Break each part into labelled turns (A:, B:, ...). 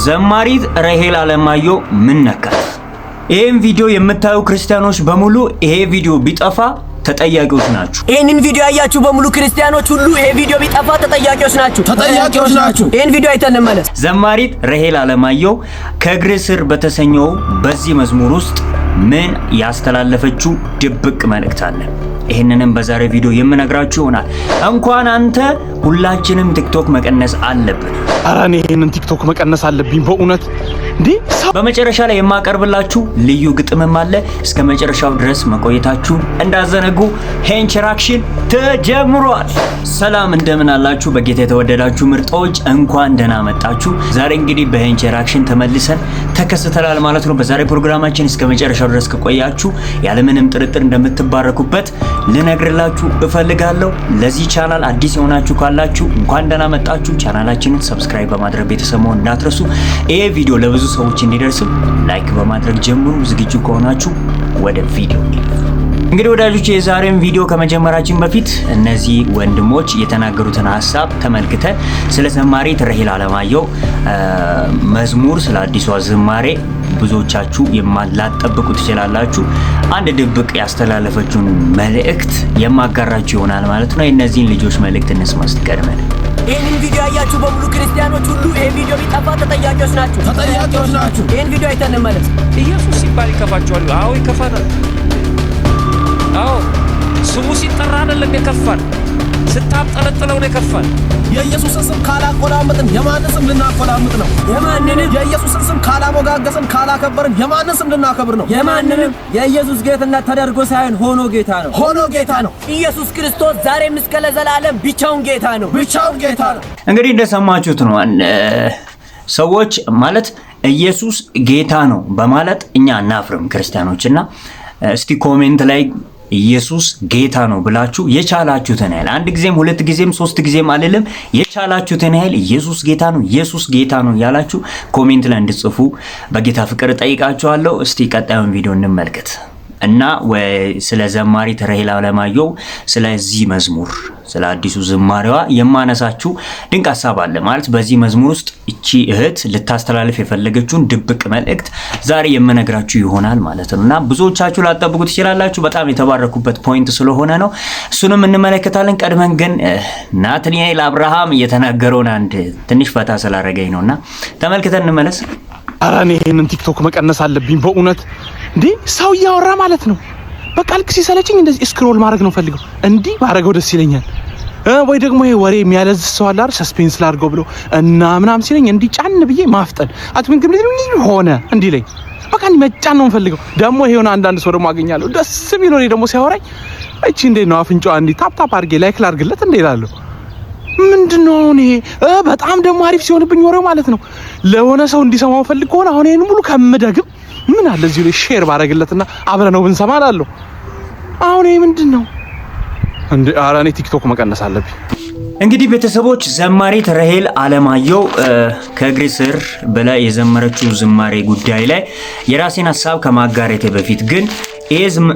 A: ዘማሪት ራሄል አለማየሁ ምን ነካት? ይሄን ቪዲዮ የምታዩ ክርስቲያኖች በሙሉ ይሄ ቪዲዮ ቢጠፋ ተጠያቂዎች ናችሁ።
B: ይሄንን ቪዲዮ ያያችሁ በሙሉ ክርስቲያኖች ሁሉ ይሄ ቪዲዮ ቢጠፋ ተጠያቂዎች ናችሁ። ይሄን ቪዲዮ አይተን እንመለስ።
A: ዘማሪት ራሄል አለማየሁ ከእግር ስር በተሰኘው በዚህ መዝሙር ውስጥ ምን ያስተላለፈችው ድብቅ መልእክት አለ? ይሄንንም በዛሬ ቪዲዮ የምነግራችሁ ይሆናል። እንኳን አንተ ሁላችንም ቲክቶክ መቀነስ አለብን።
C: አራኔ ይሄንን ቲክቶክ መቀነስ አለብኝ በእውነት እንዴ።
A: በመጨረሻ ላይ የማቀርብላችሁ ልዩ ግጥምም አለ። እስከ መጨረሻው ድረስ መቆየታችሁ እንዳዘነጉ ሄንቸራክሽን ተጀምሯል። ሰላም እንደምን አላችሁ? በጌታ የተወደዳችሁ ምርጦች እንኳን ደህና መጣችሁ። ዛሬ እንግዲህ በሄንቸራክሽን ተመልሰን ተከስተናል ማለት ነው። በዛሬ ፕሮግራማችን እስከ መጨረሻው ድረስ ከቆያችሁ ያለምንም ጥርጥር እንደምትባረኩበት ልነግርላችሁ እፈልጋለሁ። ለዚህ ቻናል አዲስ የሆናችሁ ካላችሁ እንኳን ደህና መጣችሁ። ቻናላችንን ሰብስክራይብ በማድረግ ቤተሰብ መሆን እንዳትረሱ። ይሄ ቪዲዮ ለብዙ ሰዎች እንዲደርስ ላይክ በማድረግ ጀምሩ። ዝግጁ ከሆናችሁ ወደ ቪዲዮ እንግዲህ ወዳጆች፣ የዛሬን ቪዲዮ ከመጀመራችን በፊት እነዚህ ወንድሞች የተናገሩትን ሐሳብ ተመልክተን ስለ ዘማሪት ራሄል አለማየሁ መዝሙር ስለ አዲሷ ዝማሬ ብዙዎቻችሁ የማላጠብቁ ትችላላችሁ። አንድ ድብቅ ያስተላለፈችውን መልእክት የማጋራችሁ ይሆናል ማለት ነው። የእነዚህን ልጆች መልእክት እንስማ እስቲ ቀድመን።
B: ይሄንን ቪዲዮ ያያችሁ በሙሉ ክርስቲያኖች ሁሉ ይሄ ቪዲዮ ቢጠፋ ተጠያቂዎች ናችሁ። ይሄን ቪዲዮ አይተን እንመለስ።
D: ኢየሱስ ሲባል ይከፋችኋል? አዎ ይከፋናል። አዎ ስሙ ሲጠራ አይደለም የከፋን፣ ስታጠለጥለው ነው የከፋን።
E: የኢየሱስን ስም ካላቆላመጥን የማንን ስም ልናቆላምጥ ነው?
B: የማንንም
E: የኢየሱስን ስም ካላሞጋገስን ካላከበርን የማንን ስም ልናከብር ነው?
B: የማንንም የኢየሱስ ጌትነት ተደርጎ ሳይሆን ሆኖ ጌታ ነው። ኢየሱስ ክርስቶስ ዛሬም እስከ ለዘላለም ብቻውን ጌታ ነው።
A: እንግዲህ እንደሰማችሁት ነው። ሰዎች ማለት ኢየሱስ ጌታ ነው በማለት እኛ አናፍርም ክርስቲያኖችና እስቲ ኮሜንት ላይ ኢየሱስ ጌታ ነው ብላችሁ የቻላችሁትን ያህል አንድ ጊዜም ሁለት ጊዜም ሶስት ጊዜም አልልም፣ የቻላችሁትን ያህል ኢየሱስ ጌታ ነው ያላችሁ ኮሜንት ላይ እንድጽፉ በጌታ ፍቅር ጠይቃችኋለሁ። እስቲ ቀጣዩን ቪዲዮ እንመልከት እና ስለ ዘማሪት ራሄል አለማየሁ ስለዚህ መዝሙር ስለ አዲሱ ዝማሬዋ የማነሳችሁ ድንቅ ሐሳብ አለ ማለት በዚህ መዝሙር ውስጥ እቺ እህት ልታስተላልፍ የፈለገችውን ድብቅ መልእክት ዛሬ የምነግራችሁ ይሆናል ማለት ነው። እና ብዙዎቻችሁ ላጠብቁ ትችላላችሁ። በጣም የተባረኩበት ፖይንት ስለሆነ ነው። እሱንም እንመለከታለን። ቀድመን ግን ናትናኤል አብርሃም የተናገረውን አንድ ትንሽ ፈታ ስላደረገኝ ነውና ተመልክተን እንመለስ።
C: አራኔ ይሄንን ቲክቶክ መቀነስ አለብኝ በእውነት እንዴ። ሰው እያወራ ማለት ነው። በቃ ልክ ሲሰለችኝ እንደዚህ ስክሮል ማድረግ ነው ፈልገው እንዲህ ባረገው ደስ ይለኛል። ወይ ደግሞ ይሄ ወሬ የሚያለዝ ሰው አለ አይደል ሰስፔንስ ላድርገው ብሎ እና ምናምን ሲለኝ እንዲህ ጫን ብዬ ማፍጠን አትምን ግን ሆነ እንዲህ ላይ በቃ እንዲህ መጫን ነው ፈልገው። ደግሞ ይሄውን አንዳንድ ሰው ደግሞ አገኛለሁ ደስ የሚለው እኔ ደግሞ ሲያወራኝ እቺ እንዴት ነው አፍንጫዋ እንዲህ ታፕ ታፕ አድርጌ ላይክ ላድርግለት እንዴ እላለሁ። ምንድነው ይሄ? በጣም ደግሞ አሪፍ ሲሆንብኝ ወሬው ማለት ነው ለሆነ ሰው እንዲሰማው ፈልግ ከሆነ አሁን ይሄን ሙሉ ከምደግም ምን አለ እዚህ ላይ ሼር ባረግለትና አብረነው ብንሰማ አላለሁ። አሁን ይሄ ምንድነው እንዴ? አራኔ ቲክቶክ መቀነስ አለብኝ።
A: እንግዲህ ቤተሰቦች ዘማሪት ራሄል አለማየሁ ከእግር ስር ብላ የዘመረችው ዝማሬ ጉዳይ ላይ የራሴን ሐሳብ ከማጋራቴ በፊት ግን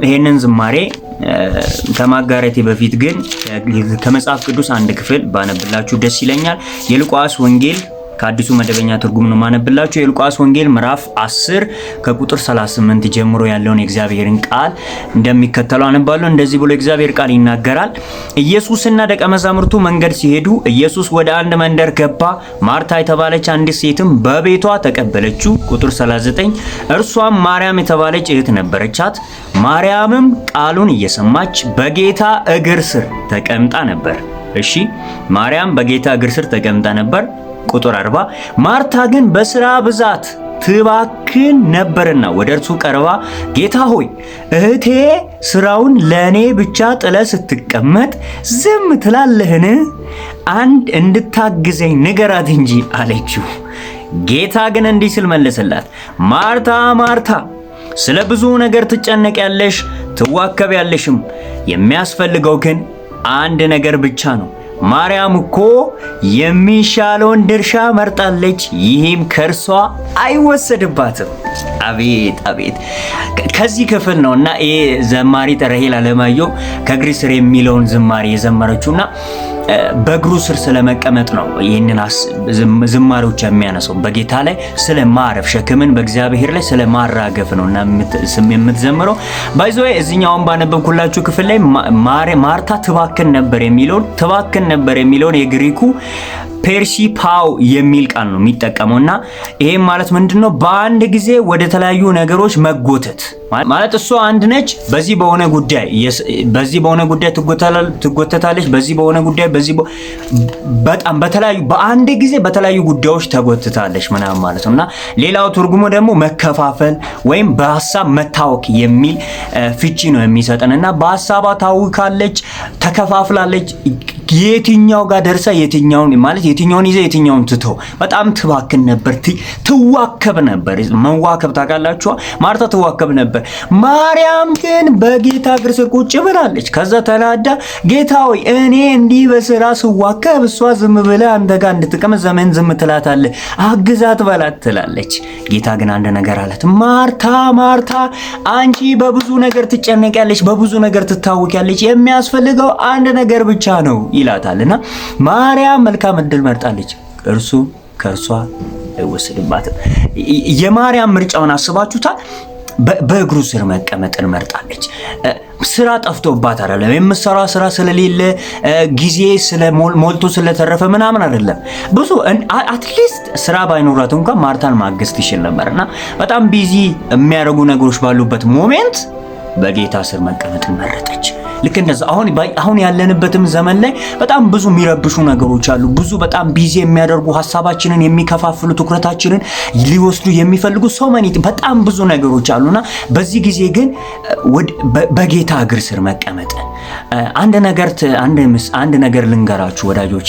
A: ይሄንን ዝማሬ ከማጋራቴ በፊት ግን ከመጽሐፍ ቅዱስ አንድ ክፍል ባነብላችሁ ደስ ይለኛል። የሉቃስ ወንጌል ከአዲሱ መደበኛ ትርጉም ነው ማነብላችሁ። የሉቃስ ወንጌል ምዕራፍ 10 ከቁጥር 38 ጀምሮ ያለውን የእግዚአብሔርን ቃል እንደሚከተለው አነባለሁ። እንደዚህ ብሎ የእግዚአብሔር ቃል ይናገራል። ኢየሱስና ደቀ መዛሙርቱ መንገድ ሲሄዱ ኢየሱስ ወደ አንድ መንደር ገባ። ማርታ የተባለች አንዲት ሴትም በቤቷ ተቀበለችው። ቁጥር 39 እርሷም ማርያም የተባለች እህት ነበረቻት። ማርያምም ቃሉን እየሰማች በጌታ እግር ስር ተቀምጣ ነበር። እሺ፣ ማርያም በጌታ እግር ስር ተቀምጣ ነበር። ቁጥር 40 ማርታ ግን በስራ ብዛት ትባክን ነበርና ወደ እርሱ ቀርባ ጌታ ሆይ እህቴ ስራውን ለኔ ብቻ ጥለ ስትቀመጥ ዝም ትላለህን? አንድ እንድታግዘኝ ንገራት እንጂ አለችው። ጌታ ግን እንዲህ ሲል መለሰላት፣ ማርታ ማርታ ስለ ብዙ ነገር ትጨነቂያለሽ ትዋከቢያለሽም፣ የሚያስፈልገው ግን አንድ ነገር ብቻ ነው። ማርያም እኮ የሚሻለውን ድርሻ መርጣለች፣ ይህም ከርሷ አይወሰድባትም። አቤት አቤት! ከዚህ ክፍል ነውና ይሄ ዘማሪት ራሄል አለማየሁ ከእግር ስር የሚለውን ዝማሬ የዘመረችውና በእግሩ ስር ስለመቀመጥ ነው ይህንን ዝማሬዎች የሚያነሳው። በጌታ ላይ ስለማረፍ ሸክምን በእግዚአብሔር ላይ ስለማራገፍ ነውና የምትዘምረው። ባይዘው እዚህኛውን ባነበብኩላችሁ ክፍል ላይ ማርታ ትባክን ነበር የሚለውን የግሪኩ ፐርሲፓው የሚል ቃል ነው የሚጠቀመውና ይሄም ማለት ምንድነው? በአንድ ጊዜ ወደ ተለያዩ ነገሮች መጎተት ማለት እሷ አንድ ነች። በዚህ በሆነ ጉዳይ ትጎተታለች፣ በዚህ በሆነ ጉዳይ በጣም በአንድ ጊዜ በተለያዩ ጉዳዮች ተጎትታለች ምናምን ማለት ነውና ሌላው ትርጉሙ ደግሞ መከፋፈል ወይም በሐሳብ መታወክ የሚል ፍቺ ነው የሚሰጠንና በሐሳቧ ታውካለች፣ ተከፋፍላለች። የትኛው ጋር ደርሳ የትኛውን ይዘ የትኛውን ትተው በጣም ትባክን ነበር፣ ትዋከብ ነበር። መዋከብ ታውቃላችሁ? ማርታ ትዋከብ ነበር። ማርያም ግን በጌታ እግር ስር ቁጭ ብላለች። ከዛ ተናዳ ጌታ ሆይ እኔ እንዲህ በስራ ስዋከብ እሷ ዝም ብለ አንተ ጋር እንድትቀመጥ ዘመን ዝም ትላታለህ፣ አግዛት በላት ትላለች። ጌታ ግን አንድ ነገር አላት። ማርታ አንቺ በብዙ ነገር ትጨነቂያለሽ፣ በብዙ ነገር ትታወቂያለሽ፣ የሚያስፈልገው አንድ ነገር ብቻ ነው ይላታልና ማርያም መልካም እድል መርጣለች፣ እርሱ ከእርሷ አይወሰድባትም። የማርያም ምርጫውን አስባችሁታል? በእግሩ ስር መቀመጥን መርጣለች። ስራ ጠፍቶባት አይደለም፣ የምትሰራው ስራ ስለሌለ ጊዜ ሞልቶ ስለተረፈ ምናምን አይደለም። ብዙ አትሊስት ስራ ባይኖራት እንኳን ማርታን ማገዝ ትችል ነበርና በጣም ቢዚ የሚያደርጉ ነገሮች ባሉበት ሞሜንት በጌታ ስር መቀመጥን መረጠች። ልክ እንደዛ አሁን ያለንበትም ዘመን ላይ በጣም ብዙ የሚረብሹ ነገሮች አሉ። ብዙ በጣም ቢዚ የሚያደርጉ ሀሳባችንን የሚከፋፍሉ ትኩረታችንን ሊወስዱ የሚፈልጉ በጣም ብዙ ነገሮች አሉና በዚህ ጊዜ ግን በጌታ እግር ስር መቀመጥ አንድ ነገር ልንገራችሁ ወዳጆቼ።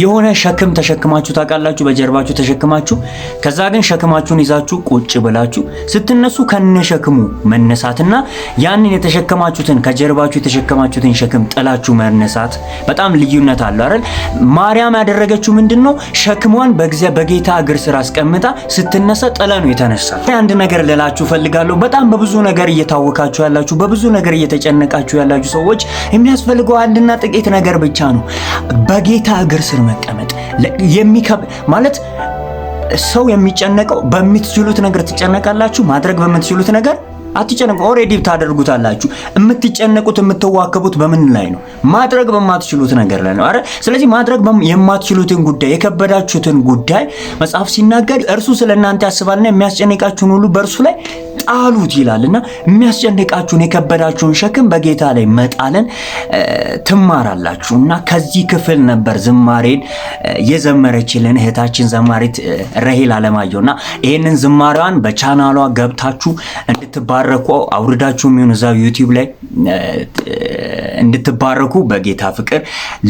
A: የሆነ ሸክም ተሸክማችሁ ታውቃላችሁ? በጀርባችሁ ተሸክማችሁ ከዛ ግን ሸክማችሁን ይዛችሁ ቁጭ ብላችሁ ስትነሱ ከነሸክሙ መነሳትና ያንን የተሸከማችሁትን ከጀርባችሁ የተሸከማችሁትን ሸክም ጥላችሁ መነሳት በጣም ልዩነት አለው አይደል? ማርያም ያደረገችው ምንድነው? ሸክሟን በጌታ እግር ስር አስቀምጣ ስትነሳ ጥላ ነው የተነሳው። አንድ ነገር ልላችሁ ፈልጋለሁ። በጣም በብዙ ነገር እየታወካችሁ ያላችሁ፣ በብዙ ነገር እየተጨነቃችሁ ያላችሁ ሰዎች የሚያስፈልገው አንድና ጥቂት ነገር ብቻ ነው፣ በጌታ እግር ስር መቀመጥ። ማለት ሰው የሚጨነቀው በምትችሉት ነገር ትጨነቃላችሁ፣ ማድረግ በምትችሉት ነገር አትጨነቁ። ኦሬዲ ታደርጉታላችሁ። የምትጨነቁት የምትዋከቡት በምን ላይ ነው? ማድረግ በማትችሉት ነገር ላይ ነው አይደል? ስለዚህ ማድረግ የማትችሉትን ጉዳይ፣ የከበዳችሁትን ጉዳይ መጽሐፍ ሲናገር እርሱ ስለእናንተ ያስባልና የሚያስጨንቃችሁን ሁሉ በእርሱ ላይ ጣሉት ይላልና የሚያስጨንቃችሁን የከበዳችሁን ሸክም በጌታ ላይ መጣልን ትማራላችሁና ከዚህ ክፍል ነበር ዝማሬን የዘመረችልን እህታችን ዘማሪት ራሄል አለማየሁና ይሄንን ዝማሬዋን በቻናሏ ገብታችሁ እንድትባረኩ አውርዳችሁ የሚሆን እዛው ዩቲዩብ ላይ እንድትባረኩ በጌታ ፍቅር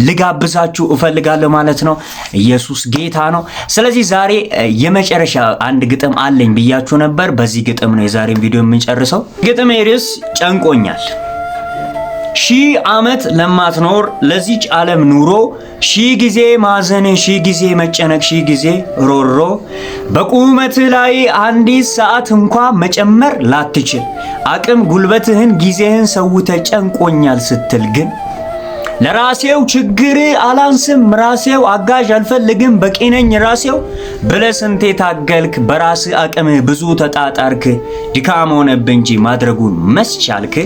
A: ልጋብዛችሁ እፈልጋለሁ ማለት ነው። ኢየሱስ ጌታ ነው። ስለዚህ ዛሬ የመጨረሻ አንድ ግጥም አለኝ ብያችሁ ነበር። በዚህ ግጥም ነው የዛሬን ቪዲዮ የምንጨርሰው። ግጥም ርዕስ ጨንቆኛል። 1000 ዓመት ለማትኖር ለዚች ዓለም ኑሮ 1000 ጊዜ ማዘን፣ 1000 ጊዜ መጨነቅ፣ 1000 ጊዜ ሮሮ በቁመት ላይ አንዲት ሰዓት እንኳ መጨመር ላትችል አቅም ጉልበትህን ጊዜህን ሰውተ ጨንቆኛል ስትል ግን ለራሴው ችግር አላንስም ራሴው አጋዥ አልፈልግም በቂነኝ ራሴው ብለህ ስንቴ ታገልክ በራስ አቅም ብዙ ተጣጣርክ ድካም ሆነብህ እንጂ ማድረጉን መስቻልክ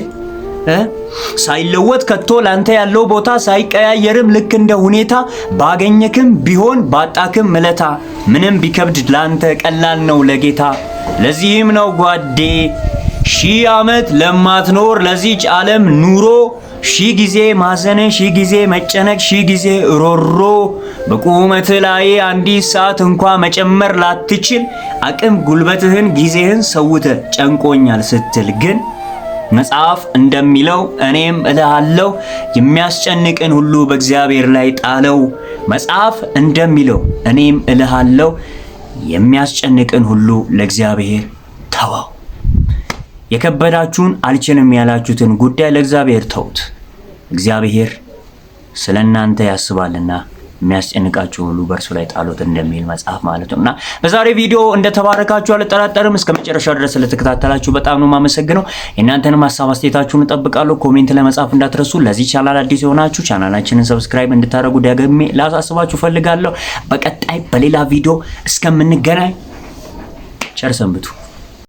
A: ሳይለወጥ ከቶ ላንተ ያለው ቦታ ሳይቀያየርም ልክ እንደ ሁኔታ ባገኘክም ቢሆን ባጣክም ምለታ ምንም ቢከብድ ላንተ ቀላል ነው ለጌታ። ለዚህም ነው ጓዴ 1000 ዓመት ለማትኖር ለዚች ዓለም ኑሮ 1000 ጊዜ ማዘን፣ 1000 ጊዜ መጨነቅ፣ 1000 ጊዜ ሮሮ በቁመት ላይ አንዲት ሰዓት እንኳ መጨመር ላትችል አቅም ጉልበትህን ጊዜህን ሰውተ ጨንቆኛል ስትል ግን መጽሐፍ እንደሚለው እኔም እልሃለሁ የሚያስጨንቅን ሁሉ በእግዚአብሔር ላይ ጣለው። መጽሐፍ እንደሚለው እኔም እልሃለሁ የሚያስጨንቅን ሁሉ ለእግዚአብሔር ተወው። የከበዳችሁን አልችልም ያላችሁትን ጉዳይ ለእግዚአብሔር ተውት። እግዚአብሔር ስለናንተ ያስባልና የሚያስጨንቃችሁ ሁሉ በእርሱ ላይ ጣሉት እንደሚል መጽሐፍ ማለት ነውና በዛሬ ቪዲዮ እንደተባረካችሁ አልጠራጠርም። እስከ መጨረሻው ድረስ ስለተከታተላችሁ በጣም ነው የማመሰግነው። እናንተንም ሐሳብ አስተያየታችሁን እጠብቃለሁ። ኮሜንት ላይ መጻፍ እንዳትረሱ። ለዚህ ቻናል አዲስ የሆናችሁ ቻናላችንን ሰብስክራይብ እንድታደርጉ ደግሜ ላሳስባችሁ ፈልጋለሁ። በቀጣይ በሌላ ቪዲዮ እስከምንገናኝ ቸር ሰንብቱ።